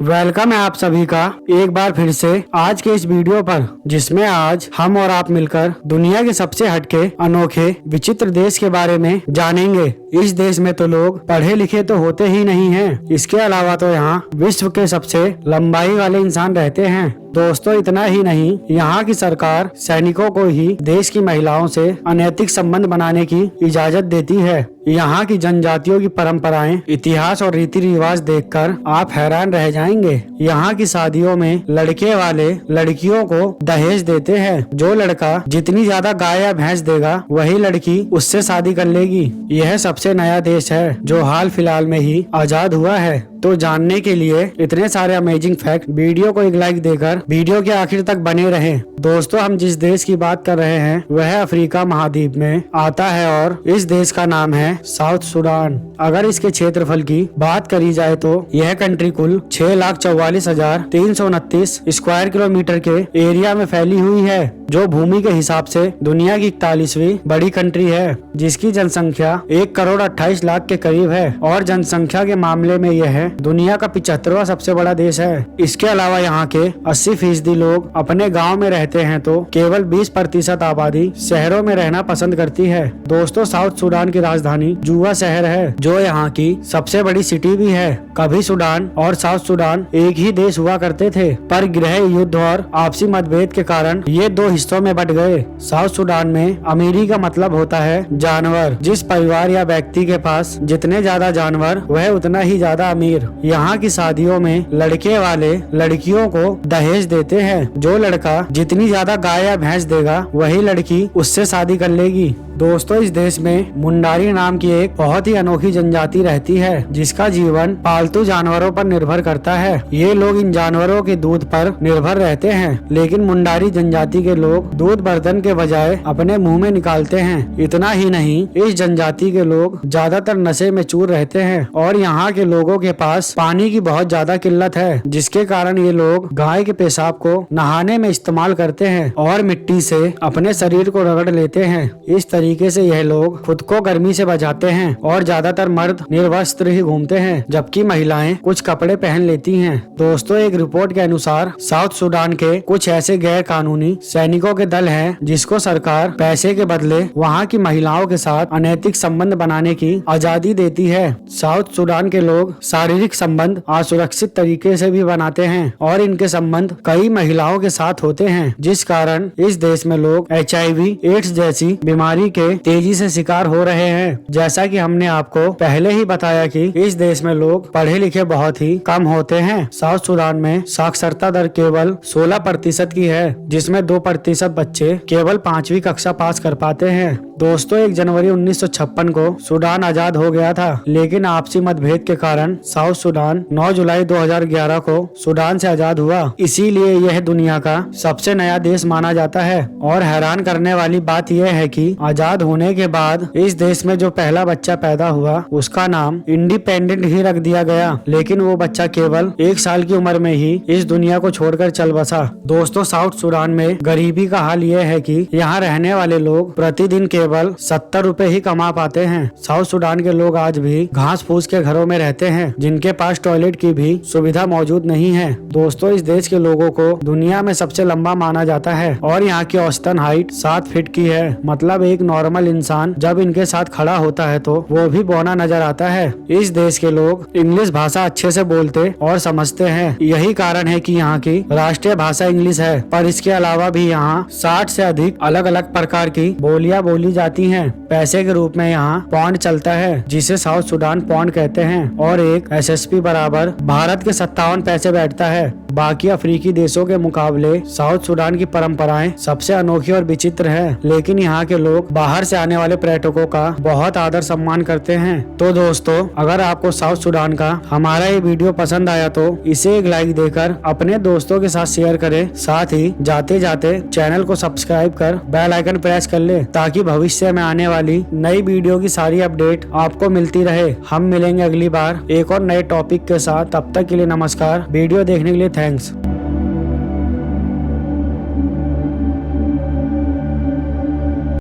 Welcome है आप सभी का एक बार फिर से आज के इस वीडियो पर, जिसमें आज हम और आप मिलकर दुनिया के सबसे हटके, अनोखे, विचित्र देश के बारे में जानेंगे। इस देश में तो लोग पढ़े लिखे तो होते ही नहीं हैं, इसके अलावा तो यहाँ विश्व के सबसे लंबाई वाले इंसान रहते हैं। दोस्तों, इतना ही नहीं, यहाँ की सरकार सैनिकों को ही देश की महिलाओं से अनैतिक संबंध बनाने की इजाजत देती है। यहाँ की जनजातियों की परंपराएं, इतिहास और रीति रिवाज देखकर आप हैरान रह जाएंगे। यहाँ की शादियों में लड़के वाले लड़कियों को दहेज देते हैं। जो लड़का जितनी ज्यादा गाय या भैंस देगा, वही लड़की उससे शादी कर लेगी। यह सबसे नया देश है जो हाल फिलहाल में ही आजाद हुआ है। तो जानने के लिए इतने सारे अमेजिंग फैक्ट, वीडियो को एक लाइक देकर वीडियो के आखिर तक बने रहें। दोस्तों, हम जिस देश की बात कर रहे हैं वह अफ्रीका महाद्वीप में आता है और इस देश का नाम है साउथ सूडान। अगर इसके क्षेत्रफल की बात करी जाए तो यह कंट्री कुल 6,44,329 स्क्वायर किलोमीटर के एरिया में फैली हुई है, जो भूमि के हिसाब से दुनिया की 41वीं बड़ी कंट्री है, जिसकी जनसंख्या 1,28,00,000 के करीब है और जनसंख्या के मामले में यह दुनिया का 75वां सबसे बड़ा देश है। इसके अलावा यहाँ के 80% लोग अपने गांव में रहते हैं, तो केवल 20% आबादी शहरों में रहना पसंद करती है। दोस्तों, साउथ सूडान की राजधानी जुबा शहर है, जो यहाँ की सबसे बड़ी सिटी भी है। कभी सूडान और साउथ सूडान एक ही देश हुआ करते थे, पर गृह युद्ध और आपसी मतभेद के कारण ये दो हिस्सों में बट गए। साउथ सूडान में अमीरी का मतलब होता है जानवर। जिस परिवार या व्यक्ति के पास जितने ज्यादा जानवर, वह उतना ही ज्यादा अमीर। यहाँ की शादियों में लड़के वाले लड़कियों को दहेज देते हैं। जो लड़का जितनी ज्यादा गाय या भैंस देगा, वही लड़की उससे शादी कर लेगी। दोस्तों, इस देश में मुंडारी नाम की एक बहुत ही अनोखी जनजाति रहती है, जिसका जीवन पालतू जानवरों पर निर्भर करता है। ये लोग इन जानवरों के दूध पर निर्भर रहते हैं, लेकिन मुंडारी जनजाति के लोग दूध बर्तन के बजाय अपने मुंह में निकालते हैं। इतना ही नहीं, इस जनजाति के लोग ज्यादातर नशे में चूर रहते हैं और यहाँ के लोगों के पास पानी की बहुत ज्यादा किल्लत है, जिसके कारण ये लोग गाय के पेशाब को नहाने में इस्तेमाल करते हैं और मिट्टी से अपने शरीर को रगड़ लेते हैं। इस तरीके से यह लोग खुद को गर्मी से बचाते हैं और ज्यादातर मर्द निर्वस्त्र ही घूमते हैं, जबकि महिलाएं कुछ कपड़े पहन लेती हैं। दोस्तों, एक रिपोर्ट के अनुसार साउथ सूडान के कुछ ऐसे गैर कानूनी सैनिकों के दल हैं, जिसको सरकार पैसे के बदले वहाँ की महिलाओं के साथ अनैतिक संबंध बनाने की आजादी देती है। साउथ सूडान के लोग शारीरिक संबंध असुरक्षित तरीके से भी बनाते हैं और इनके संबंध कई महिलाओं के साथ होते हैं, जिस कारण इस देश में लोग HIV, एड्स जैसी बीमारी के तेजी से शिकार हो रहे हैं। जैसा कि हमने आपको पहले ही बताया कि इस देश में लोग पढ़े लिखे बहुत ही कम होते हैं। साउथ सूडान में साक्षरता दर केवल 16% की है, जिसमें 2% बच्चे केवल 5वीं कक्षा पास कर पाते हैं। दोस्तों, 1 जनवरी 1956 को सूडान आजाद हो गया था, लेकिन आपसी मतभेद के कारण साउथ सूडान 9 जुलाई 2011 को सूडान से आजाद हुआ। इसीलिए यह दुनिया का सबसे नया देश माना जाता है। और हैरान करने वाली बात यह है कि आजाद होने के बाद इस देश में जो पहला बच्चा पैदा हुआ, उसका नाम इंडिपेंडेंट ही रख दिया गया, लेकिन वो बच्चा केवल 1 साल की उम्र में ही इस दुनिया को छोड़कर चल बसा। दोस्तों, साउथ सूडान में गरीबी का हाल यह है कि यहाँ रहने वाले लोग प्रतिदिन केवल 70 रुपए ही कमा पाते हैं। साउथ सूडान के लोग आज भी घास फूस के घरों में रहते हैं, जिनके पास टॉयलेट की भी सुविधा मौजूद नहीं है। दोस्तों, इस देश के लोगों को दुनिया में सबसे लंबा माना जाता है और यहाँ की औसतन हाइट 7 फीट की है। मतलब एक नॉर्मल इंसान जब इनके साथ खड़ा होता है तो वो भी बौना नजर आता है। इस देश के लोग इंग्लिश भाषा अच्छे से बोलते और समझते हैं। यही कारण है कि यहाँ की राष्ट्रीय भाषा इंग्लिश है, पर इसके अलावा भी यहाँ 60 से अधिक अलग अलग प्रकार की बोलियां बोली जाती हैं। पैसे के रूप में यहाँ पौंड चलता है, जिसे साउथ सूडान पौंड कहते हैं, और एक SSP बराबर भारत के 57 पैसे बैठता है। बाकी अफ्रीकी देशों के मुकाबले साउथ सूडान की परंपराएं सबसे अनोखी और विचित्र है, लेकिन यहाँ के लोग बाहर से आने वाले पर्यटकों का बहुत आदर सम्मान करते हैं। तो दोस्तों, अगर आपको साउथ सूडान का हमारा ये वीडियो पसंद आया तो इसे एक लाइक देकर अपने दोस्तों के साथ शेयर करें। साथ ही जाते जाते चैनल को सब्सक्राइब कर बेल आइकन प्रेस कर ले, ताकि भविष्य में आने वाली नई वीडियो की सारी अपडेट आपको मिलती रहे। हम मिलेंगे अगली बार एक और नए टॉपिक के साथ। तब तक के लिए नमस्कार। वीडियो देखने के लिए थैंक्स।